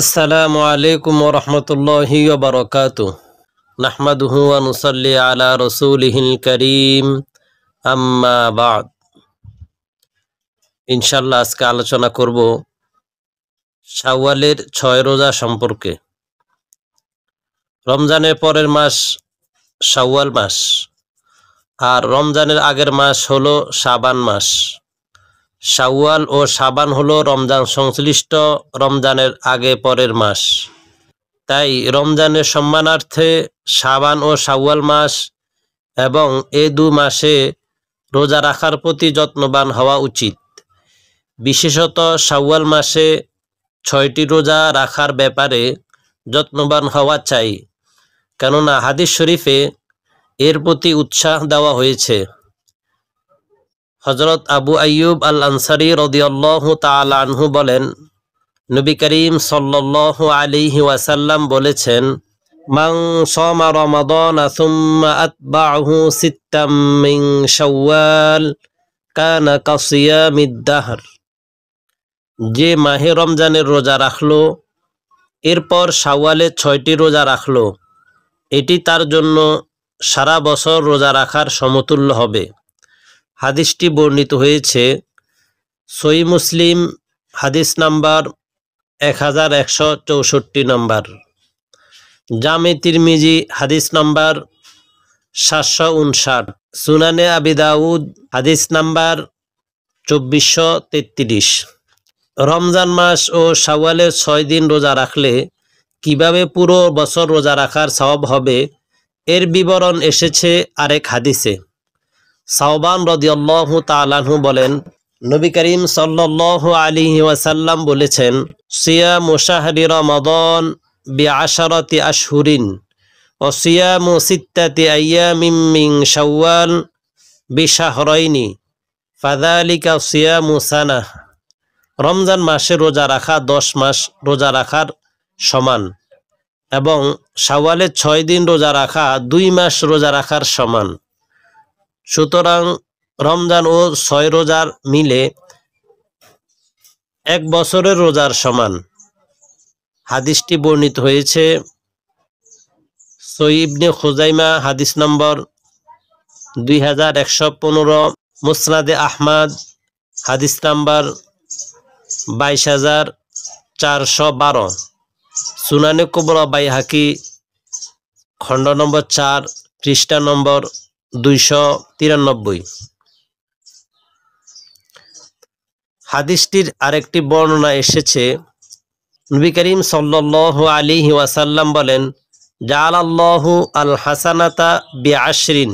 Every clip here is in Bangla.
আসসালামু আলাইকুম ওয়া রাহমাতুল্লাহি ওয়া বারাকাতুহু নাহমাদুহু ওয়া নুসাল্লি আলা রাসূলিহিল কারীম আম্মা বা'দ। ইনশাআল্লাহ আজকে আলোচনা করব শাওয়ালের 6 রোজা সম্পর্কে। রমজানের পরের মাস শাওয়াল মাস, আর রমজানের আগের মাস হলো শাবান মাস। শাওয়াল ও শাবান হলো রমজান সংশ্লিষ্ট রমজানের আগে পরের মাস। তাই রমজানের সম্মানার্থে শাবান ও শাওয়াল মাস এবং এই দু মাসে রোজা রাখার প্রতি যত্নবান হওয়া উচিত। বিশেষত শাওয়াল মাসে 6টি রোজা রাখার ব্যাপারে যত্নবান হওয়া চাই, কেননা হাদিস শরীফে এর প্রতি উৎসাহ দেওয়া হয়েছে। হযরত আবু আইয়ুব আল আনসারী রাদিয়াল্লাহু তাআলা আনহু বলেন, নবী করিম সাল্লাল্লাহু আলাইহি ওয়াসাল্লাম বলেছেন, মান সামা রমাদান সুম্মা আতবা'হু সিত্তাম মিন শাওয়াল কানা কাসিয়ামিদ দাহর। যে মাহে রমজানের রোজা রাখলো এরপর শাওয়ালে 6টি রোজা রাখলো, এটি তার জন্য সারা বছর রোজা রাখার সমতুল্য হবে। হাদিসটি বর্ণিত হয়েছে সহিহ মুসলিম হাদিস নাম্বার 1164 নম্বর, জামে তিরমিজি হাদিস নাম্বার 759, সুনানে আবি দাউদ হাদিস নাম্বার 2433। রমজান মাস ও শাওয়ালের 6 দিন রোজা রাখলে কিভাবে পুরো বছর রোজা রাখার সওয়াব হবে এর বিবরণ এসেছে আরেক হাদিসে। সাওবান রাদিয়াল্লাহু তাআলা আনহু বলেন, নবী করিম সাল্লাল্লাহু আলাইহি ওয়াসাল্লাম বলেছেন, সিয়ামু শাহরি রমাদান বিআশারাতি আশহুরিন ওয়া সিয়ামু সিত্তাতি আইয়ামিন মিন শাওয়াল বিশাহরাইনি ফাযালিকা সিয়ামু সানাহ। রমজান মাসে রোজা রাখা 10 মাস রোজা রাখার সমান এবং শাওয়ালের 6 দিন রোজা রাখা 2 মাস রোজা রাখার সমান। সুতরাং রমজান ও 6 রোজার মিলে 1 বছরের রোজার সমান। হাদিসটি বর্ণিত হয়েছে সহিহ ইবনে খুজাইমা হাদিস নম্বর 2115, মুসনাদে আহমদ হাদিস নাম্বার 22412, সুনানে কুবরা বাইহাকি খণ্ড নম্বর 4 পৃষ্ঠা নম্বর 293। হাদিসটির আরেকটি বর্ণনা এসেছে, নবী করিম সাল্লাল্লাহু আলাইহি ওয়াসাল্লাম বলেন, জাআলাল্লাহু আল হাসানাতা বিআশরিন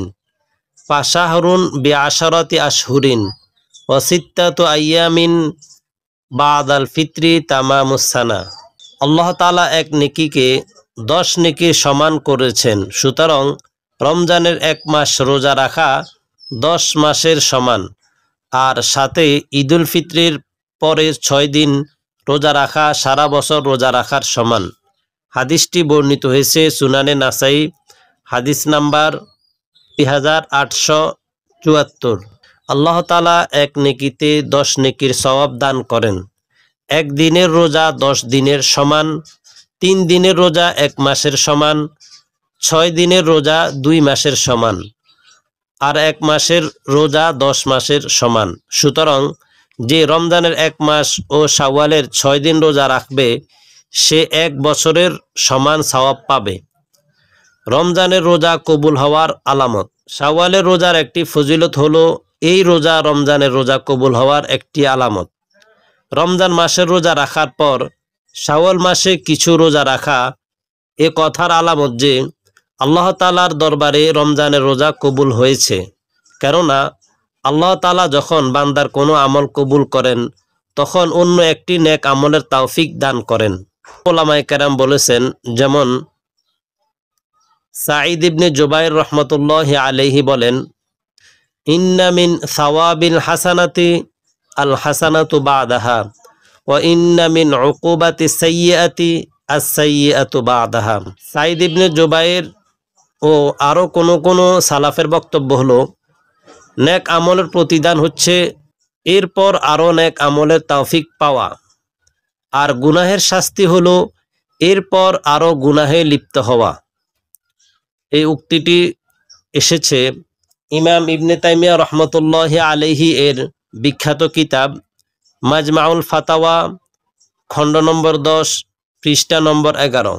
ফাশাহরুন বিআশারাতি আশহুরিন ওয়া সিত্তাতু আইয়ামিন বাদাল ফিত্রি তামামুস সানা। আল্লাহ তাআলা এক নেকিকে 10 নেকির সমান করেছেন। সুতরাং রমজানের 1 মাস রোজা রাখা 10 মাসের সমান, আর সাথে ঈদুল ফিত্রের পরে 6 দিন রোজা রাখা সারা বছর রোজা রাখার সমান। হাদিসটি বর্ণিত হয়েছে সুনানে নাসাই হাদিস নাম্বার 3874। আল্লাহ তাআলা এক নেকিতে 10 নেকির সওয়াব দান করেন। 1 দিনের রোজা 10 দিনের সমান, 3 দিনের রোজা 1 মাসের সমান, 6 দিনের রোজা 2 মাসের সমান, আর 1 মাসের রোজা 10 মাসের সমান। সুতরাং যে রমজানের 1 মাস ও শাওয়ালের 6 দিন রোজা রাখবে সে 1 বছরের সমান সওয়াব পাবে। রমজানের রোজা কবুল হওয়ার আলামত। শাওয়ালের রোজার একটি ফজিলত হলো এই রোজা রমজানের রোজা কবুল হওয়ার একটি আলামত। রমজান মাসের রোজা রাখার পর শাওয়াল মাসে কিছু রোজা রাখা এ কথার আলামত যে আল্লাহ তাআলার দরবারে রমজানের রোজা কবুল হয়েছে। কেননা আল্লাহ তাআলা যখন বান্দার কোনো আমল কবুল করেন তখন অন্য একটি নেক আমলের তৌফিক দান করেন। উলামায়ে কেরাম বলেছেন, যেমন সাঈদ ইবনে জুবাইর রাহমাতুল্লাহি আলাইহি বলেন, ইন্না মিন সাওয়াবিল হাসানাতি আল হাসানাতু বাদাহা ওয়া ইন্না মিন উকুবাতি সাইয়্যাতি আস সাইয়্যাতু বাদাহা। সাঈদ ইবনে জুবাইর ও আরও কোনো সালাফের বক্তব্য হলো, নেক আমলের প্রতিদান হচ্ছে এরপর আরও নেক আমলের তৌফিক পাওয়া, আর গুনাহের শাস্তি হলো এরপর আরো গুনাহে লিপ্ত হওয়া। এই উক্তিটি এসেছে ইমাম ইবনে তাইমিয়া রহমতুল্লাহি আলাইহি এর বিখ্যাত কিতাব মাজমাউল ফাতাওয়া খণ্ড নম্বর 10 পৃষ্ঠা নম্বর 11।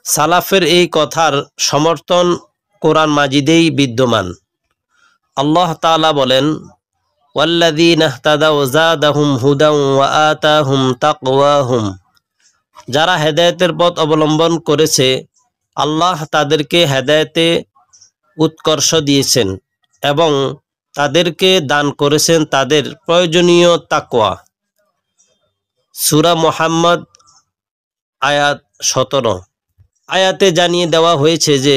সালাফের এই কথার সমর্থন কোরআন মাজিদেই বিদ্যমান। আল্লাহ তাআলা বলেন, ওয়াল্লাযীনা ইহতাদাউ যাদাহুম হুদাও ওয়া আতাহুম তাকওয়াহুম। যারা হেদায়েতের পথ অবলম্বন করেছে আল্লাহ তাদেরকে হেদায়েতে উৎকর্ষ দিয়েছেন এবং তাদেরকে দান করেছেন তাদের প্রয়োজনীয় তাকওয়া। সূরা মুহাম্মদ আয়াত 17। আয়াতে জানিয়ে দেওয়া হয়েছে যে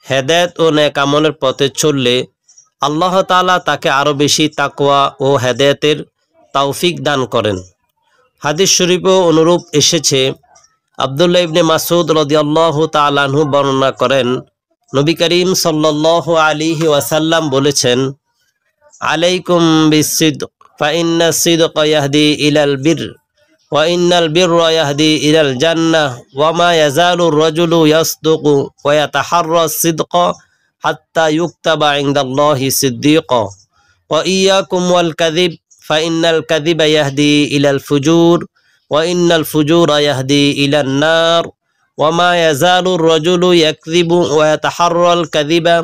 হেদায়েত ও নেক আমলের পথে চললে আল্লাহ তাআলা তাকে আরো বেশি তাকওয়া ও হেদায়েতের তৌফিক দান করেন। হাদিস শরীফেও অনুরূপ এসেছে। আব্দুল্লাহ ইবনে মাসউদ রাদিয়াল্লাহু তাআলা আনহু বর্ণনা করেন, নবী করিম সাল্লাল্লাহু আলাইহি ওয়াসাল্লাম বলেছেন, আলাইকুম বিসসিদক ফাইন্নাস সিদকা ইয়াহদি ইলাল বির ওয়া ইন্নাল বিররা ইয়াহদি ইলাল জান্নাহ ওয়া মা ইয়াজালুর রাজুলু ইয়াসদুকু ওয়া ইয়াতাহাররা সিদকা হাত্তা ইউকতাবা ইনদাল্লাহি সিদ্দীকা ওয়া ইয়াকুম ওয়াল কাযিব ফাইন্নাল কাযিবা ইয়াহদি ইলাল ফুজুর ওয়া ইন্নাল ফুজুরা ইয়াহদি ইলান নার ওয়া মা ইয়াজালুর রাজুলু ইয়াকযিবু ওয়া ইয়াতাহাররাল কাযিবা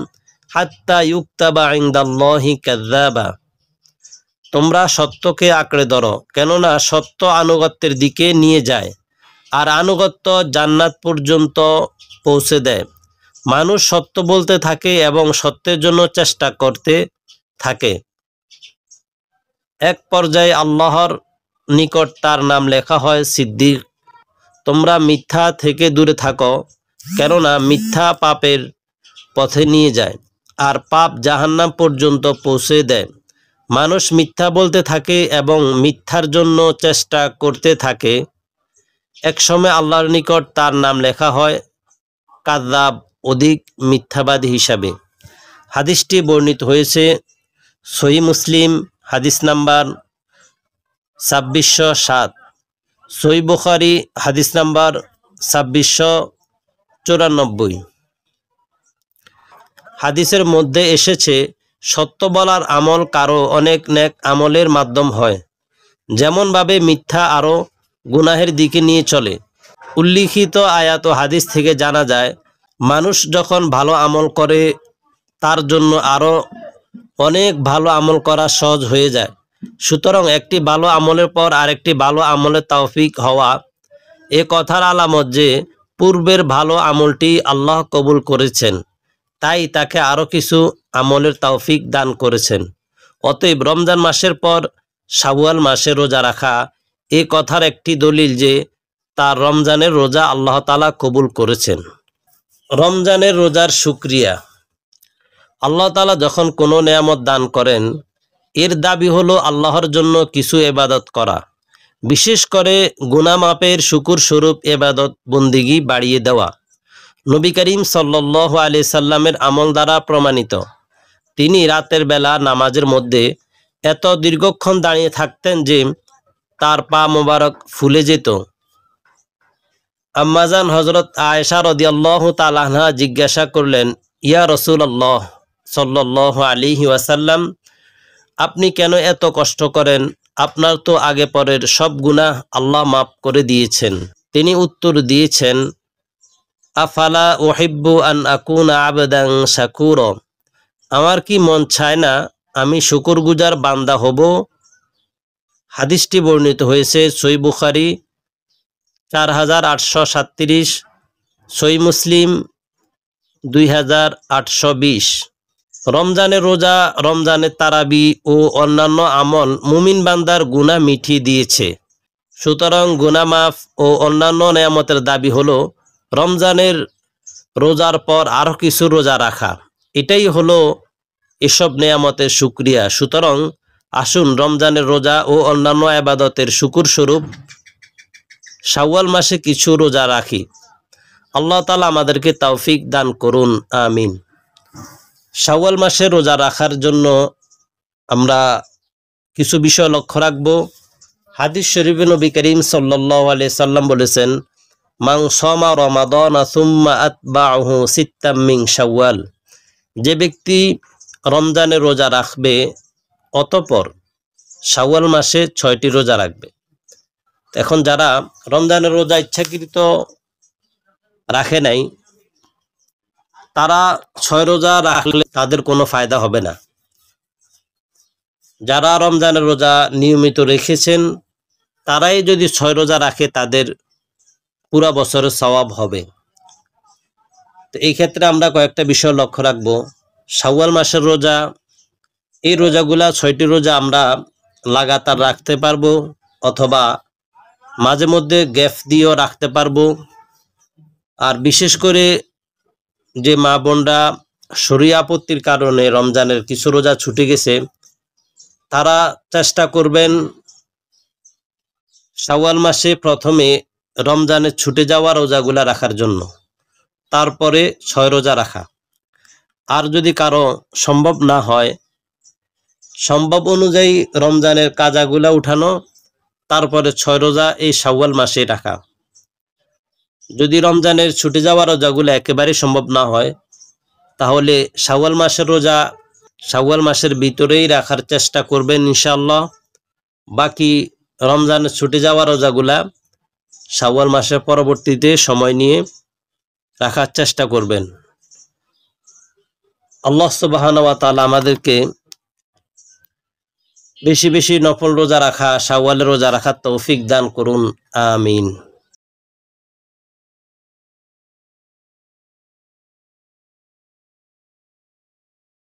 হাত্তা ইউকতাবা ইনদাল্লাহি কাযযাবা। তোমরা সত্যকে আঁকড়ে ধরো, কেননা সত্য আনুগত্যের দিকে নিয়ে যায় আর আনুগত্য জান্নাত পর্যন্ত পৌঁছে দেয়। মানুষ সত্য বলতে থাকে এবং সত্যের জন্য চেষ্টা করতে থাকে। এক পর্যায়ে আল্লাহর নিকট তার নাম লেখা হয় সিদ্দিক। তোমরা মিথ্যা থেকে দূরে থাকো, কেননা মিথ্যা পাপের পথে নিয়ে যায় আর পাপ জাহান্নাম পর্যন্ত পৌঁছে দেয়। মানুষ মিথ্যা বলতে থাকে এবং মিথ্যার জন্য চেষ্টা করতে থাকে। একসময় আল্লাহর নিকট তার নাম লেখা হয় কাযযাব, অধিক মিথ্যাবাদী হিসাবে। হাদিসটি বর্ণিত হয়েছে সহিহ মুসলিম হাদিস নাম্বার 2607, সহিহ বুখারী হাদিস নাম্বার 2694। হাদিসের মধ্যে এসেছে, সত্য বলার আমল কারো অনেক নেক আমলের মাধ্যম হয়, যেমনভাবে মিথ্যা আরও গুনাহের দিকে নিয়ে চলে। উল্লিখিত আয়াত ও হাদিস থেকে জানা যায়, মানুষ যখন ভালো আমল করে তার জন্য আরও অনেক ভালো আমল করা সহজ হয়ে যায়। সুতরাং একটি ভালো আমলের পর আরেকটি ভালো আমলের তৌফিক হওয়া এ কথার আলামত যে পূর্বের ভালো আমলটি আল্লাহ কবুল করেছেন, তাই তাকে আরও কিছু আমলের তৌফিক দান করেছেন। অতএব রমজান মাসের পর শাওয়াল মাসে রোজা রাখা এ কথার একটি দলিল যে তার রমজানের রোজা আল্লাহ তাআলা কবুল করেছেন। রমজানের রোজার শুকরিয়া। আল্লাহ তাআলা যখন কোনো নেয়ামত দান করেন এর দাবি হলো আল্লাহর জন্য কিছু ইবাদত করা, বিশেষ করে গুনাহ মাপের শুকর স্বরূপ ইবাদত বন্দিগি বাড়িয়ে দেওয়া। নবী করিম সাল্লাল্লাহু আলাইহি সাল্লামের আমল দ্বারা প্রমাণিত। তিনি রাতের বেলা নামাজের মধ্যে এত দীর্ঘক্ষণ দাঁড়িয়ে থাকতেন যে তার পা মোবারক ফুলে যেত। আম্মাজান হযরত আয়েশা রাদিয়াল্লাহু তাআলা আনহা জিজ্ঞাসা করলেন, ইয়া রাসূলুল্লাহ সাল্লাল্লাহু আলাইহি ওয়াসাল্লাম, আপনি কেন এত কষ্ট করেন? আপনার তো আগে পরের সব গুনাহ আল্লাহ মাফ করে দিয়েছেন। তিনি উত্তর দিয়েছেন, আফালা উহিব্বু আন আকুনা আবদান শাকুরা। আমার কি মন চায় না আমি শুকরগুজার বান্দা হব? হাদিসটি বর্ণিত হয়েছে সহিহ বুখারী 4837, সহিহ মুসলিম 2820। রমজানের রোজা, রমজানের তারাবি ও অন্যান্য আমল মুমিন বান্দার গুনাহ মিটিয়ে দিয়েছে। সুতরাং গুনাহ মাফ ও অন্যান্য নেয়ামতের দাবি হলো রমজানের রোজার পর আরও কিছু রোজা রাখা। এটাই হলো এসব নেয়ামতের শুকরিয়া। সুতরাং আসুন রমজানের রোজা ও অন্যান্য ইবাদতের শুকর স্বরূপ শাওয়াল মাসে কিছু রোজা রাখি। আল্লাহ তাআলা আমাদেরকে তৌফিক দান করুন, আমিন। শাওয়াল মাসে রোজা রাখার জন্য আমরা কিছু বিষয় লক্ষ্য রাখব। হাদিস শরীফে নবী করিম সাল্লাল্লাহু আলাইহি সাল্লাম বলেছেন, মান সামা রমাদানা সুম্মা আতবাহু সিত্তাম মিন শাওয়াল, যে ব্যক্তি রমজানের রোজা রাখবে অতঃপর শাওয়াল মাসে 6টি রোজা রাখবে। এখন যারা রমজানের রোজা ইচ্ছাকৃত রাখে নাই, তারা 6 রোজা রাখলে তাদের কোনো ফায়দা হবে না। যারা রমজানের রোজা নিয়মিত রেখেছেন, তারাই যদি 6 রোজা রাখে তাদের পুরা বছরের সওয়াব হবে। তো এই ক্ষেত্রে আমরা কয়েকটা বিষয় লক্ষ্য রাখবো। শাওয়াল মাসের রোজা, এই রোজাগুলা 6টি রোজা আমরা লাগাতার রাখতে পারবো, অথবা মাঝে মধ্যে গ্যাপ দিয়েও রাখতে পারবো। আর বিশেষ করে যে মা বোনরা শরীর আপত্তির কারণে রমজানের কিছু রোজা ছুটে গেছে, তারা চেষ্টা করবেন শাওয়াল মাসে প্রথমে রমজানের ছুটে যাওয়া রোজাগুলা রাখার জন্য, তারপরে 6 রোজা রাখা। আর যদি কারো সম্ভব না হয়, সম্ভব অনুযায়ী রমজানের কাজাগুলা উঠানো, তারপরে 6 রোজা এই শাওয়াল মাসে রাখা। যদি রমজানের ছুটে যাওয়া রোজাগুলো একেবারে সম্ভব না হয়, তাহলে শাওয়াল মাসের রোজা শাওয়াল মাসের ভিতরেই রাখার চেষ্টা করবেন ইনশাআল্লাহ। বাকি রমজানের ছুটে যাওয়া রোজাগুলা শাওয়াল মাসের পরবর্তীতে সময় নিয়ে রাখার চেষ্টা করবেন। আল্লাহ সুবহানাহু ওয়া তাআলা আমাদেরকে বেশি বেশি নফল রোজা রাখা, শাওয়ালের রোজা রাখার তৌফিক দান করুন। আমিন।